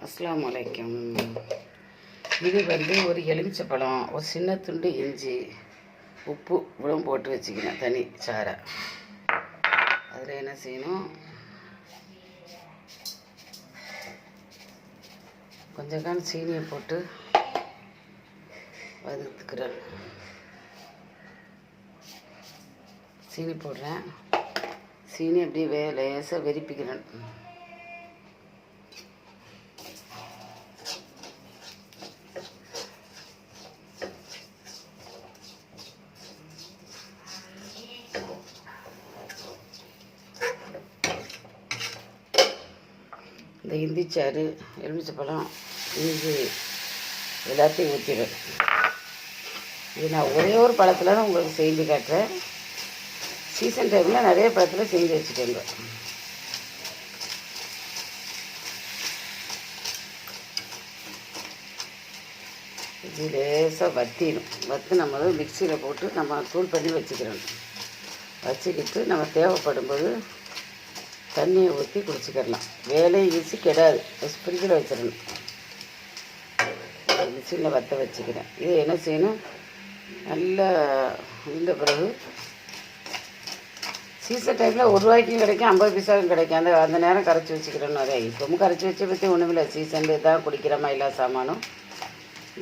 அஸ்ஸலாமு அலைக்கும். இது ஒரு எலுமிச்சப்பழம், ஒரு சின்ன துண்டு இஞ்சி, உப்பு இவ்வளவும் போட்டு வச்சுக்கணும் தனி சாரை. அதில் என்ன செய்யணும், கொஞ்சம் சீனியை போட்டு வதக்குறேன். சீனி போடுறேன். சீனி அப்படியே லேசாக வெறிப்பிக்கிறேன். இந்த இந்திச்சாறு, எலுமிச்சப்பழம், இஞ்சி எல்லாத்தையும் ஊற்றிடுவேன். இது நான் ஒரே ஒரு பழத்தில் தான் உங்களுக்கு செஞ்சு காட்டுறேன். சீசன் டைமில் நிறைய பழத்தில் செஞ்சு வச்சுட்டேங்க. இது லேசாக வற்றி நம்ம மிக்சியில் போட்டு நம்ம தூள் பண்ணி வச்சுக்கிட்டு நம்ம தேவைப்படும்போது தண்ணியை ஊற்றி குடிச்சிக்கிடலாம். வேலையை ஈஸி கெடாது. ஃப்ரிட்ஜில் வச்சிடணும். மிக்சியில் வற்ற வச்சுக்கிறேன். இது என்ன செய்யணும், நல்லா இந்த பிறகு சீசன் டைமில் ₹1 கிடைக்கும், 50 பைசாவும் கிடைக்கும். அந்த நேரம் கரைச்சி வச்சுக்கிறேன்னு நிறைய. இப்பவும் கரைச்சி வச்ச பற்றி ஒன்றுமில்லை. சீசனில் தான் குடிக்கிறோமா எல்லா சாமானும்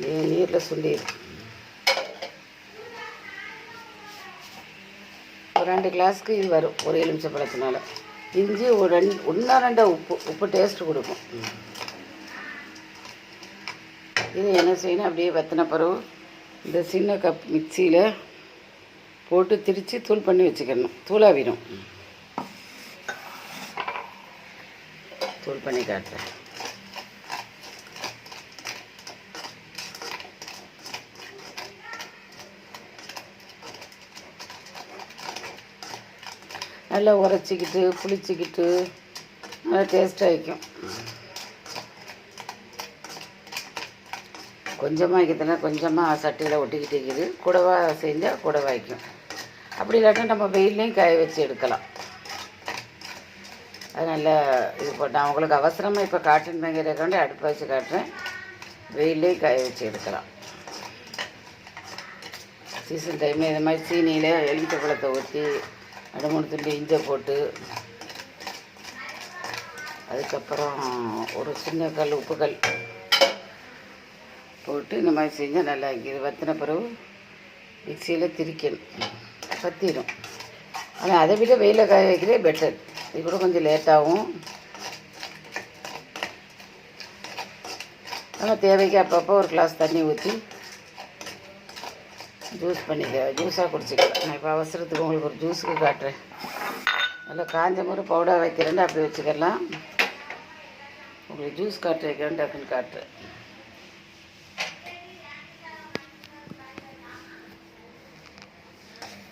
நீரில் சுண்டிடும். ஒரு 2 கிளாஸுக்கு இது வரும் ஒரு எலுமிச்சப்பழத்தினால. இஞ்சி ஒரு 1-2 உப்பு டேஸ்ட்டு கொடுக்கும். இது என்ன செய்யணும், அப்படியே வற்றின பிறகு இந்த சின்ன கப் மிக்சியில் போட்டு திரித்து தூள் பண்ணி வச்சுக்கணும். தூளாவிடும். தூள் பண்ணி காட்டுறேன். நல்லா உரைச்சிக்கிட்டு புளிச்சிக்கிட்டு நல்லா டேஸ்ட்டாக வைக்கும். கொஞ்சமாக வைக்கிறதுனா கொஞ்சமாக சட்டியில் ஒட்டிக்கிட்டு இருக்குது. கூடவா செஞ்சால் கூட வைக்கும். அப்படி இல்லாட்டா நம்ம வெயிலையும் காய வச்சு எடுக்கலாம். அது நல்லா இது நான் உங்களுக்கு அவசரமாக இப்போ காட்டன் மேங்கிறக்காண்டி அடுப்பை வச்சு காட்டுறேன். வெயிலையும் காய வச்சு எடுக்கலாம். சீசன் டைமில் இந்த மாதிரி சீனியில் எலுமிச்சப்பழத்தை ஊற்றி 2-3 துண்டு இஞ்சை போட்டு, அதுக்கப்புறம் ஒரு சின்ன உப்புக்கல் போட்டு இந்த மாதிரி செஞ்சால் நல்லா இருக்குது. வற்றின பிறகு மிக்சியில் திரிக்கணும். பற்றிடும். ஆனால் அதை விட வெயிலில் காய வைக்கிறதே பெட்டர். இது கூட கொஞ்சம் லேட்டாகும். ஆனால் தேவைக்கு அப்பப்போ ஒரு கிளாஸ் தண்ணி ஊற்றி ஜூஸாக குடிச்சிக்கலாம். நான் இப்போ அவசரத்துக்கு உங்களுக்கு ஒரு ஜூஸுக்கு காட்டுறேன். நல்லா காஞ்ச முறை பவுடர் வைக்கிறேன்னு அப்படி வச்சுக்கலாம். உங்களுக்கு ஜூஸ் காட்டு வைக்கிறேன் டக்குன்னு காட்டுறேன்.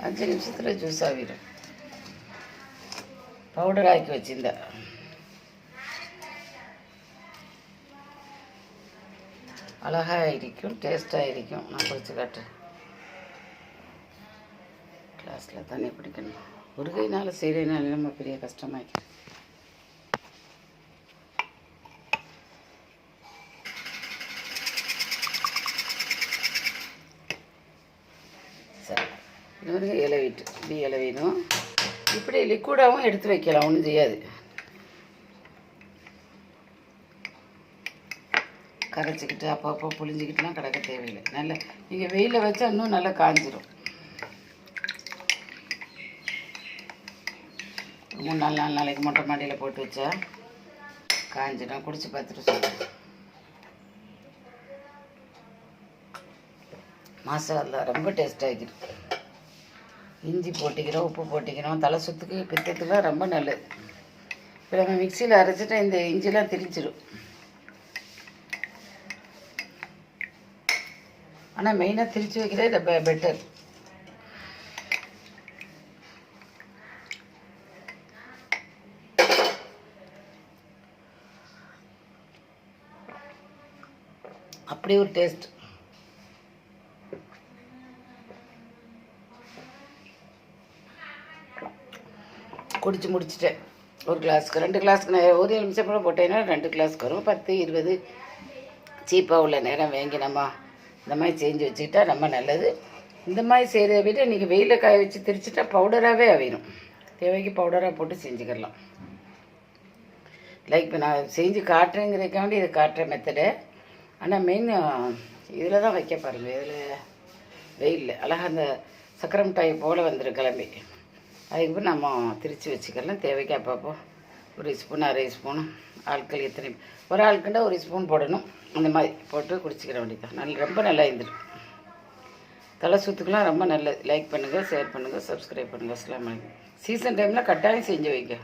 அஞ்சு நிமிஷத்தில் ஜூஸ் ஆகிடும். பவுடர் ஆக்கி வச்சுருந்தேன். அழகாக இருக்கும், டேஸ்ட்டாக இருக்கும். நான் குடிச்சு காட்டுறேன். கிளாஸில் தண்ணி பிடிக்கணும். ஒரு கையினால் செய்கிறதுனால நம்ம பெரிய கஷ்டமாக்கிறேன். சரி, இன்னொரு இலவிட்டு இப்படி இலவிடும். இப்படி லிக்விடாகவும் எடுத்து வைக்கலாம், ஒன்றும் செய்யாது. கரைச்சிக்கிட்டு அப்பப்போ புளிஞ்சிக்கிட்டுலாம் கிடக்க தேவையில்லை. நல்லா நீங்கள் வெயிலில் வச்சா இன்னும் நல்லா காஞ்சிரும். 3-4 நாளைக்கு மொட்டை மாடியில் போட்டு வச்சா காஞ்சிடும். குடிச்சு பார்த்துட்டு சொல்லுங்கள். மசாலா ரொம்ப டேஸ்ட்டாகிடும். இஞ்சி போட்டிக்கிறோம், உப்பு போட்டிக்கிறோம். தலை சுத்துக்கு பித்தத்துக்குலாம் ரொம்ப நல்லது. இப்போ நம்ம மிக்சியில் அரைச்சிட்டா இந்த இஞ்சிலாம் திரிச்சிடும். ஆனால் மெயினாக திரிச்சு வைக்கிறதே பெட்டர். அப்படி ஒரு டேஸ்ட். குடிச்சு முடிச்சிட்டேன். ஒரு கிளாஸுக்கு 2 கிளாஸுக்கு நான் ஒரு எலுமிச்சப்பழம் போட்டேன்னா 2 கிளாஸுக்கு வரும். 10 20 சீப்பாக உள்ள நேரம் வாங்கி நம்ம இந்த மாதிரி செஞ்சு வச்சுக்கிட்டா ரொம்ப நல்லது. இந்த மாதிரி செய்கிறத விட நீங்கள் வெயிலில் காய வச்சு திரிச்சிட்டா பவுடராகவே ஆகிடும். தேவைக்கு பவுடராக போட்டு செஞ்சுக்கலாம். லைக் இப்போ நான் செஞ்சு காட்டுறேங்கிறதுக்காண்டி இது காட்டுற மெத்தடு. ஆனால் மெயின் இதில் தான் வைக்க பாருங்கள். இதில் வெயிலில் அழகாக அந்த சக்கரை மிட்டாய் போல் வந்துடும் கிளம்பி. அதுக்கப்புறம் நம்ம திரித்து வச்சுக்கலாம். தேவைக்கு அப்பப்போ 1 ஸ்பூன் 1/2 ஸ்பூன் ஆட்கள் எத்தனை ஒரு ஆளுக்குண்டா 1 ஸ்பூன் போடணும். அந்த மாதிரி போட்டு குடிச்சிக்கிற வேண்டியதான். ரொம்ப நல்லா இருந்துடும். தலை சுற்றுக்கெலாம் ரொம்ப நல்லது. லைக் பண்ணுங்கள், ஷேர் பண்ணுங்கள், சப்ஸ்கிரைப் பண்ணுங்கள். அஸ்ஸலாமு அலைக்கும். சீசன் டைமில் கட்டாயம் செஞ்சு வைங்க.